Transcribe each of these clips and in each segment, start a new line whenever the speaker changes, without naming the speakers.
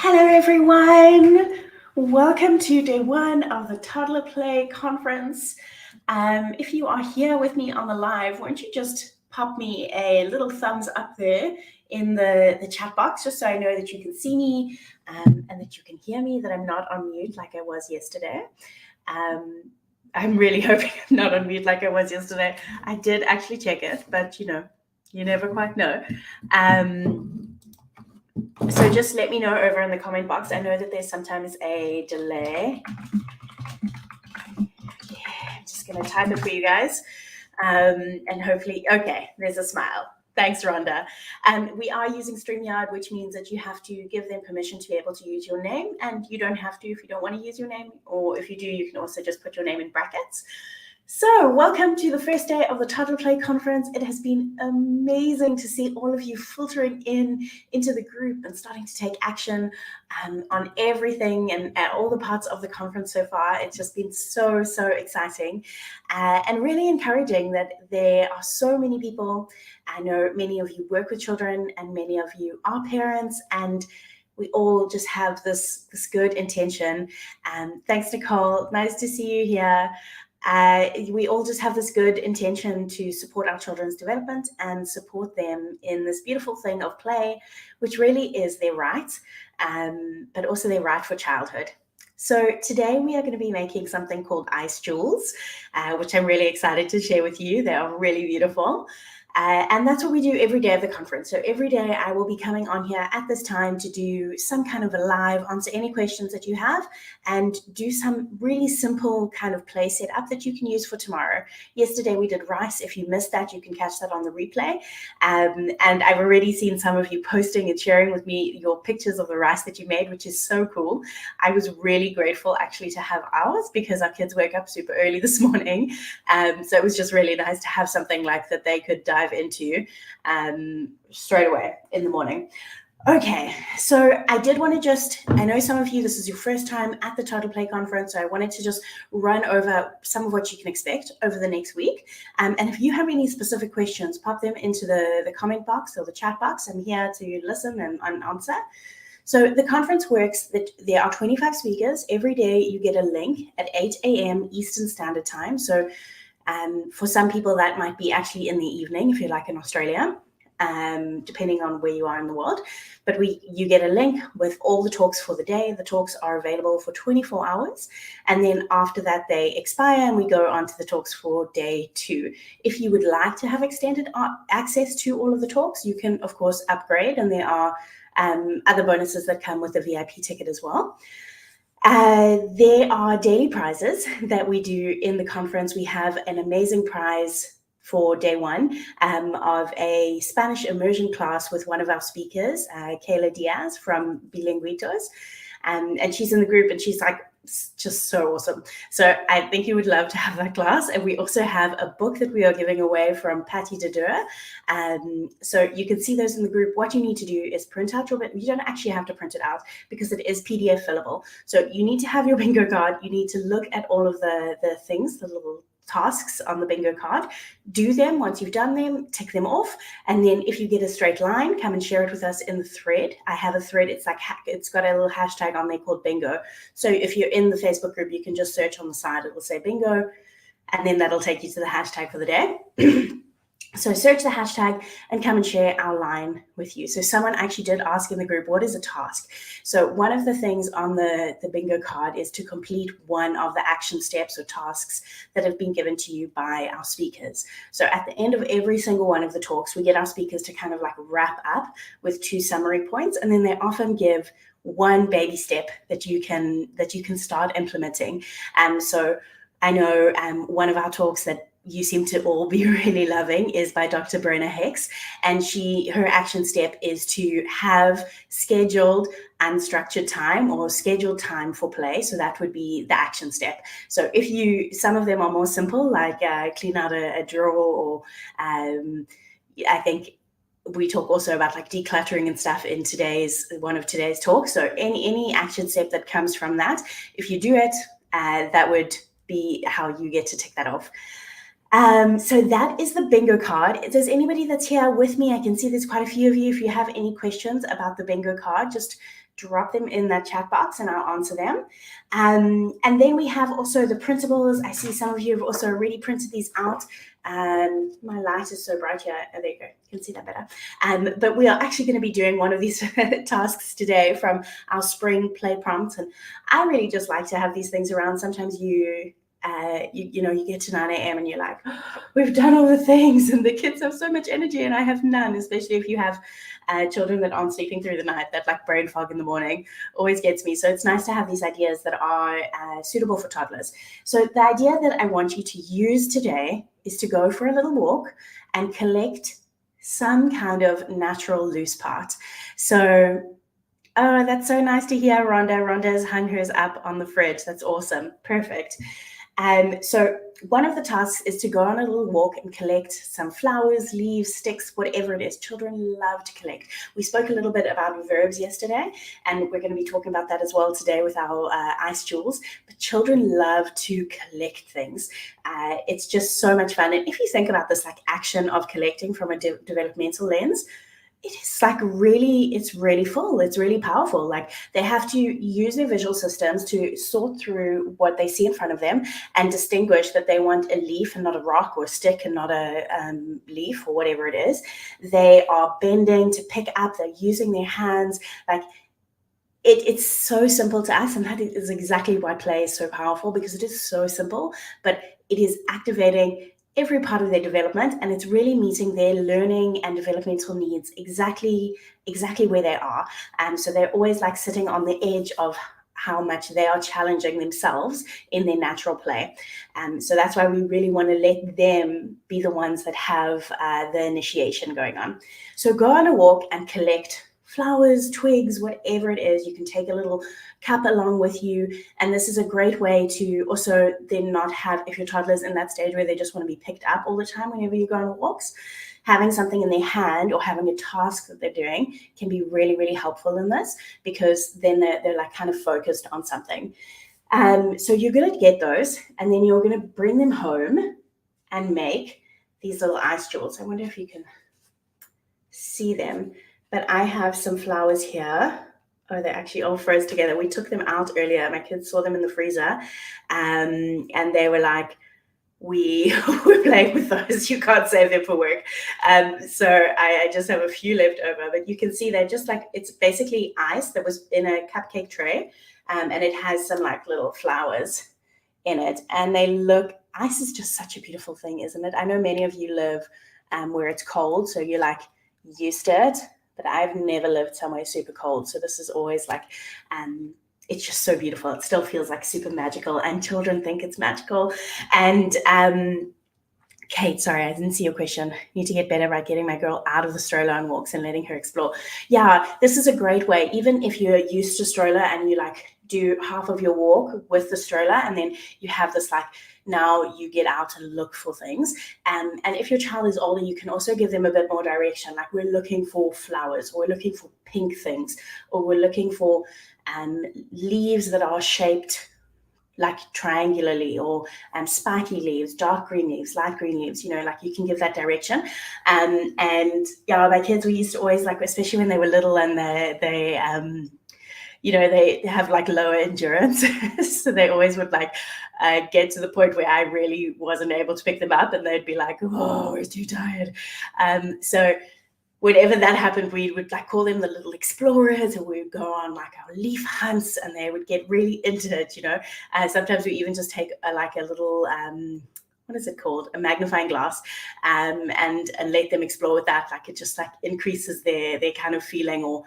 Hello everyone, welcome to day one of the Toddler Play Conference. If you are here with me on the live, won't you just pop me a little thumbs up there in the chat box, just so I know that you can see me and that you can hear me, that I'm not on mute like I was yesterday. I'm really hoping I'm not on mute like I was yesterday. I did actually check it, but you never quite know. So just let me know over in the comment box. I know that there's sometimes a delay. I'm just going to type it for you guys. And hopefully, okay, there's a smile. Thanks, Rhonda. We are using StreamYard, which means that you have to give them permission to be able to use your name, and you don't have to if you don't want to use your name, or if you do, you can also just put your name in brackets. So welcome to the first day of the Toddler Play Conference. It has been amazing to see all of you filtering into the group and starting to take action on everything and at all the parts of the conference so far. It's just been so exciting and really encouraging that there are so many people. I know many of you work with children and many of you are parents, and we all just have this good intention. Thanks, Nicole. Nice to see you here. We all just have this good intention to support our children's development and support them in this beautiful thing of play, which really is their right, but also their right for childhood. So today we are going to be making something called ice jewels, which I'm really excited to share with you. They are really beautiful. And that's what we do every day of the conference. So every day I will be coming on here at this time to do some kind of a live, answer any questions that you have, and do some really simple kind of play setup that you can use for tomorrow. Yesterday we did rice. If you missed that, you can catch that on the replay. And I've already seen some of you posting and sharing with me your pictures of the rice that you made, which is so cool. I was really grateful actually to have ours because our kids woke up super early this morning. So it was just really nice to have something like that they could dive into straight away in the morning. Okay, so I did want to I know some of you, this is your first time at the Toddler Play Conference, so I wanted to just run over some of what you can expect over the next week. And if you have any specific questions, pop them into the comment box or the chat box. I'm here to listen and answer. So the conference works that there are 25 speakers. Every day you get a link at 8 a.m. Eastern Standard Time. So for some people, that might be actually in the evening if you're like in Australia, depending on where you are in the world. But you get a link with all the talks for the day. The talks are available for 24 hours. And then after that, they expire and we go on to the talks for day 2. If you would like to have extended access to all of the talks, you can, of course, upgrade. And there are other bonuses that come with the VIP ticket as well. There are daily prizes that we do in the conference. We have an amazing prize for day 1 of a Spanish immersion class with one of our speakers, Kayla Diaz from Bilinguitos. And she's in the group and she's like, just so awesome. So I think you would love to have that class. And we also have a book that we are giving away from Patty Dedura. So you can see those in the group. What you need to do is print out your, you don't actually have to print it out because it is PDF fillable. So you need to have your bingo card. You need to look at all of the things, the little tasks on the bingo card, do them. Once you've done them, tick them off, and then if you get a straight line, come and share it with us in the thread. I have a thread. It's got a little hashtag on there called bingo. So if you're in the Facebook group, you can just search on the side. It will say bingo, and then that'll take you to the hashtag for the day. So search the hashtag and come and share our line with you. So someone actually did ask in the group, what is a task? So one of the things on the bingo card is to complete one of the action steps or tasks that have been given to you by our speakers. So at the end of every single one of the talks, we get our speakers to kind of like wrap up with 2 summary points, and then they often give one baby step that you can start implementing. So I know one of our talks that you seem to all be really loving is by Dr. Brenna Hicks, and her action step is to have scheduled unstructured time or scheduled time for play. So that would be the action step. So if some of them are more simple, like clean out a drawer, or I think we talk also about like decluttering and stuff in one of today's talks. So any action step that comes from that, if you do it, that would be how you get to tick that off. So that is the bingo card. Does anybody that's here with me, I can see there's quite a few of you. If you have any questions about the bingo card, just drop them in that chat box and I'll answer them. And then we have also the printables. I see some of you have also already printed these out. My light is so bright here. Oh, there you go. You can see that better. But we are actually going to be doing one of these tasks today from our spring play prompts. And I really just like to have these things around. Sometimes you get to 9 a.m. and you're like, oh, we've done all the things and the kids have so much energy and I have none, especially if you have children that aren't sleeping through the night. That like brain fog in the morning always gets me. So it's nice to have these ideas that are suitable for toddlers. So the idea that I want you to use today is to go for a little walk and collect some kind of natural loose part. So oh, that's so nice to hear, Rhonda. Rhonda has hung hers up on the fridge. That's awesome. Perfect. So one of the tasks is to go on a little walk and collect some flowers, leaves, sticks, whatever it is. Children love to collect. We spoke a little bit about verbs yesterday, and we're going to be talking about that as well today with our ice jewels. But children love to collect things. It's just so much fun. And if you think about this like action of collecting from a developmental lens, it is like it's really full. It's really powerful. Like they have to use their visual systems to sort through what they see in front of them and distinguish that they want a leaf and not a rock, or a stick and not a leaf, or whatever it is. They are bending to pick up. They're using their hands. Like it's so simple to us, and that is exactly why play is so powerful, because it is so simple, but it is activating every part of their development, and it's really meeting their learning and developmental needs exactly where they are. So they're always like sitting on the edge of how much they are challenging themselves in their natural play. So that's why we really want to let them be the ones that have the initiation going on. So go on a walk and collect flowers, twigs, whatever it is. You can take a little cup along with you. And this is a great way to also then not have, if your toddler's in that stage where they just want to be picked up all the time whenever you go on walks, having something in their hand or having a task that they're doing can be really, really helpful in this, because then they're like kind of focused on something. So you're going to get those, and then you're going to bring them home and make these little ice jewels. I wonder if you can see them. But I have some flowers here. Oh, they're actually all froze together. We took them out earlier. My kids saw them in the freezer, and they were like, we're playing with those. You can't save them for work. So I just have a few left over. But you can see they're just like, it's basically ice that was in a cupcake tray, and it has some like little flowers in it. And they look, ice is just such a beautiful thing, isn't it? I know many of you live where it's cold, so you're like used to it. But I've never lived somewhere super cold. So this is always like, it's just so beautiful. It still feels like super magical, and children think it's magical. And Kate, sorry, I didn't see your question. Need to get better by getting my girl out of the stroller on walks and letting her explore. Yeah, this is a great way. Even if you're used to stroller and you like do half of your walk with the stroller, and then you have this like, now you get out and look for things. And if your child is older, you can also give them a bit more direction. Like, we're looking for flowers, or we're looking for pink things, or we're looking for leaves that are shaped like triangularly, or spiky leaves, dark green leaves, light green leaves, like you can give that direction. And yeah, my kids, we used to always like, especially when they were little and they have like lower endurance. So they always would like get to the point where I really wasn't able to pick them up, and they'd be like, oh, we're too tired. So whenever that happened, we would like call them the little explorers, and we would go on like our leaf hunts, and they would get really into it, sometimes we even just take a little, what is it called? A magnifying glass, and let them explore with that. Like, it just like increases their kind of feeling. Or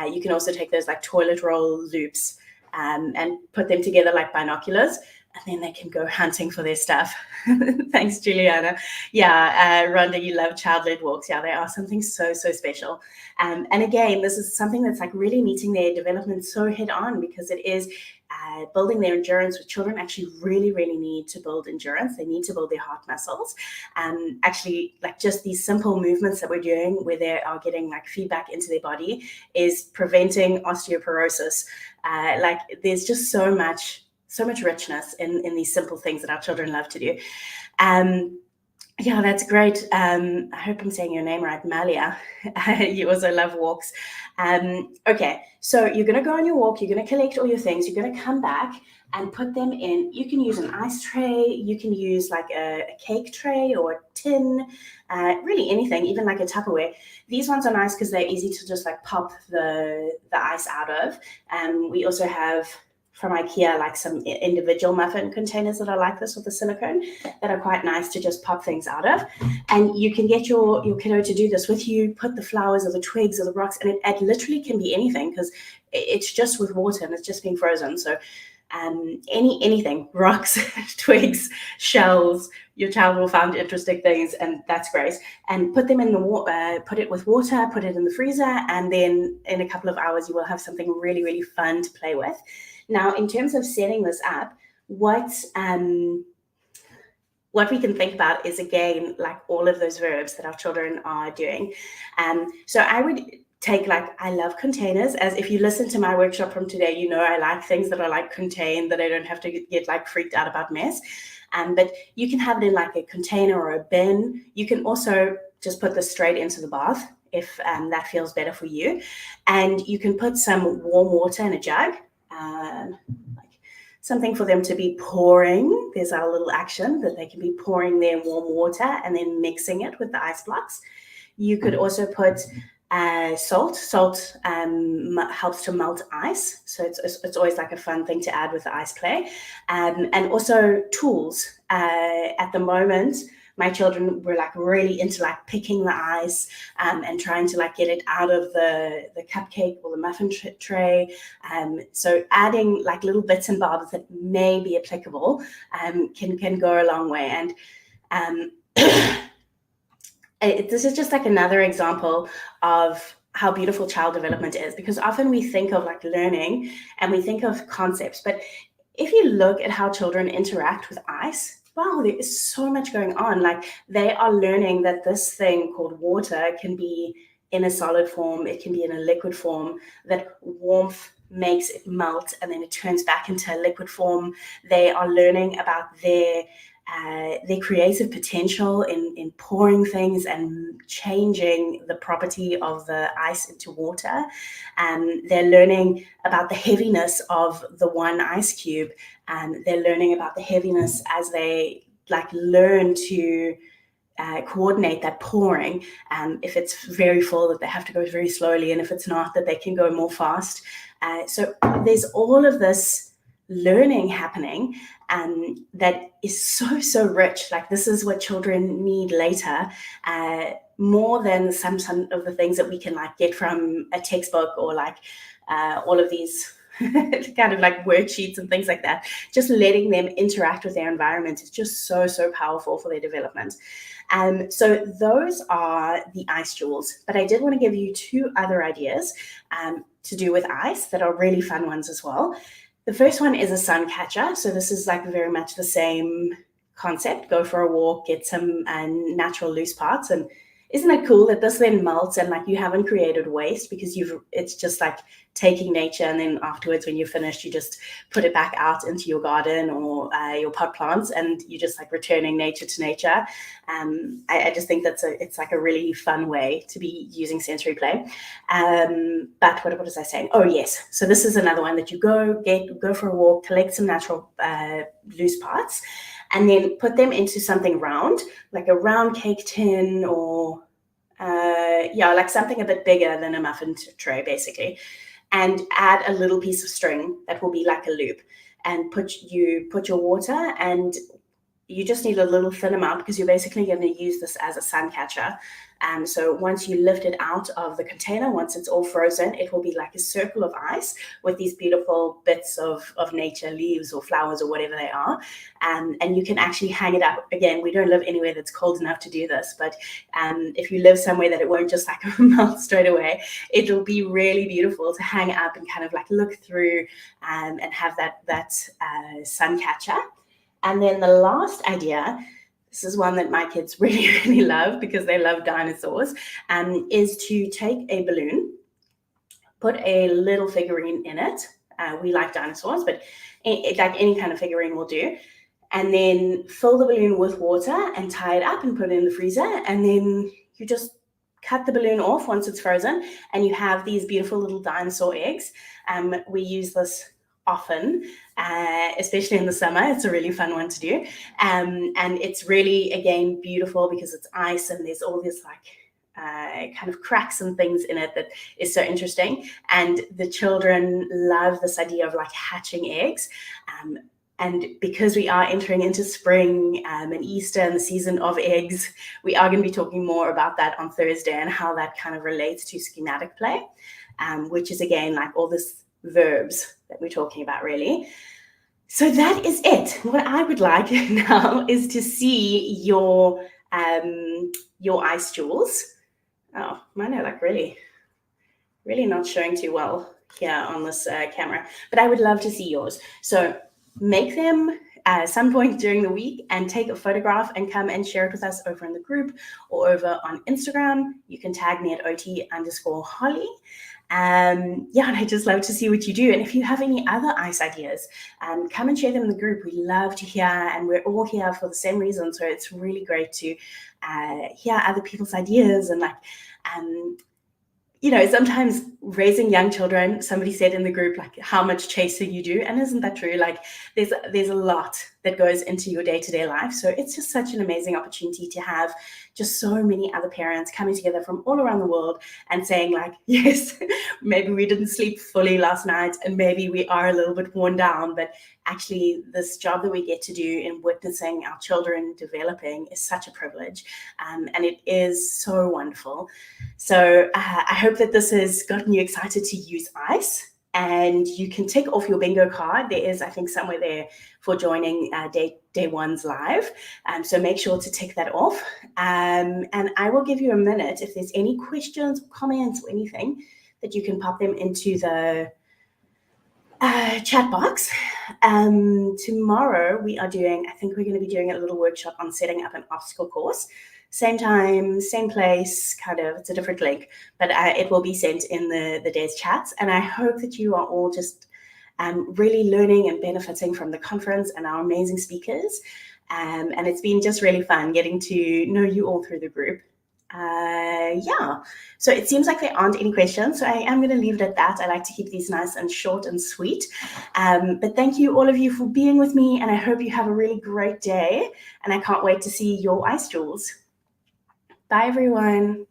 you can also take those like toilet roll loops and put them together like binoculars, and then they can go hunting for their stuff. Thanks, Juliana. Yeah, Rhonda, you love child-led walks. Yeah, they are something so, so special. And again, this is something that's like really meeting their development so head on, because it is building their endurance, which children actually really, really need to build endurance. They need to build their heart muscles. Actually, like just these simple movements that we're doing where they are getting like feedback into their body is preventing osteoporosis. Like, there's just so much richness in these simple things that our children love to do. Yeah, that's great. I hope I'm saying your name right, Malia. You also love walks. Okay, so you're going to go on your walk, you're going to collect all your things, you're going to come back and put them in. You can use an ice tray, you can use like a cake tray or a tin, really anything, even like a Tupperware. These ones are nice because they're easy to just like pop the ice out of. We also have from IKEA like some individual muffin containers that are like this with the silicone that are quite nice to just pop things out of. And you can get your kiddo to do this with you, put the flowers or the twigs or the rocks, and it literally can be anything because it's just with water and it's just being frozen. So anything, rocks, twigs, shells, your child will find interesting things, and that's great. And put them in the water, put it with water, put it in the freezer, and then in a couple of hours you will have something really, really fun to play with. Now, in terms of setting this up, what we can think about is, again, like all of those verbs that our children are doing. So I would take, like, I love containers. As if you listen to my workshop from today, you know I like things that are like contained, that I don't have to get like freaked out about mess. But you can have it in like a container or a bin. You can also just put this straight into the bath if that feels better for you. And you can put some warm water in a jug. Like something for them to be pouring. There's our little action that they can be pouring their warm water and then mixing it with the ice blocks. You could also put salt. Salt helps to melt ice, so it's always like a fun thing to add with the ice play. And also tools. At the moment, my children were like really into like picking the ice and trying to like get it out of the cupcake or the muffin tray. So adding like little bits and bobs that may be applicable can go a long way. And this is just like another example of how beautiful child development is, because often we think of like learning and we think of concepts, but if you look at how children interact with ice, wow, there is so much going on. Like they are learning that this thing called water can be in a solid form, it can be in a liquid form, that warmth makes it melt and then it turns back into a liquid form. They are learning about their creative potential in pouring things and changing the property of the ice into water. They're learning about the heaviness of the one ice cube, and they're learning about the heaviness as they like learn to coordinate that pouring. If it's very full, that they have to go very slowly, and if it's not, that they can go more fast. So there's all of this learning happening that is so rich. Like this is what children need later, more than some of the things that we can like get from a textbook or like all of these kind of like worksheets and things like that. Just letting them interact with their environment is just so powerful for their development. So those are the ice jewels, but I did want to give you two other ideas to do with ice that are really fun ones as well. The first one is a sun catcher. So this is like very much the same concept. Go for a walk, get some natural loose parts. And isn't it cool that this then melts and like you haven't created waste, because it's just like taking nature, and then afterwards when you're finished, you just put it back out into your garden or your pot plants, and you're just like returning nature to nature. I just think it's like a really fun way to be using sensory play. But what was I saying? Oh yes, so this is another one that you go for a walk, collect some natural loose parts, and then put them into something round, like a round cake tin, or like something a bit bigger than a muffin tray, basically, and add a little piece of string that will be like a loop, and put your water, and you just need a little thin amount because you're basically going to use this as a sun catcher. So once you lift it out of the container, once it's all frozen, it will be like a circle of ice with these beautiful bits of nature, leaves or flowers or whatever they are. And you can actually hang it up. Again, we don't live anywhere that's cold enough to do this, but if you live somewhere that it won't just like melt straight away, it'll be really beautiful to hang up and kind of like look through and have that sun catcher. And then the last idea, this is one that my kids really love because they love dinosaurs, is to take a balloon, put a little figurine in it. We like dinosaurs, but like any kind of figurine will do. and then fill the balloon with water and tie it up and put it in the freezer. And then you just cut the balloon off once it's frozen, and you have these beautiful little dinosaur eggs. We use this often, especially in the summer. It's a really fun one to do. And it's really, again, beautiful because it's ice and there's all this kind of cracks and things in it that is so interesting. And the children love this idea of hatching eggs. And because we are entering into spring and Easter and the season of eggs, we are going to be talking more about that on Thursday and how that kind of relates to schematic play, which is, again, all this verbs that we're talking about, really. So that is it. What I would like now is to see your ice jewels. Oh, mine are really not showing too well here on this camera, but I would love to see yours. So make them at some point during the week and take a photograph and come and share it with us over in the group or over on Instagram. You can tag me at ot_Holly. And I just love to see what you do. And if you have any other ice ideas, come and share them in the group. We love to hear, and we're all here for the same reason. So it's really great to hear other people's ideas. And sometimes raising young children, somebody said in the group, how much chasing you do. And isn't that true? There's a lot that goes into your day-to-day life. So it's just such an amazing opportunity to have just so many other parents coming together from all around the world and saying yes, maybe we didn't sleep fully last night and maybe we are a little bit worn down, but actually this job that we get to do in witnessing our children developing is such a privilege. And it is so wonderful. So I hope that this has gotten you excited to use ice. And you can tick off your bingo card. There is, I think, somewhere there for joining day one's live. So make sure to tick that off. And I will give you a minute if there's any questions, comments, or anything that you can pop them into the chat box. Tomorrow we're going to be doing a little workshop on setting up an obstacle course. Same time, same place, it's a different link, but it will be sent in the day's chats. And I hope that you are all just really learning and benefiting from the conference and our amazing speakers. And it's been just really fun getting to know you all through the group. So it seems like there aren't any questions, so I am going to leave it at that. I like to keep these nice and short and sweet. But thank you, all of you, for being with me, and I hope you have a really great day, and I can't wait to see your ice jewels. Bye, everyone.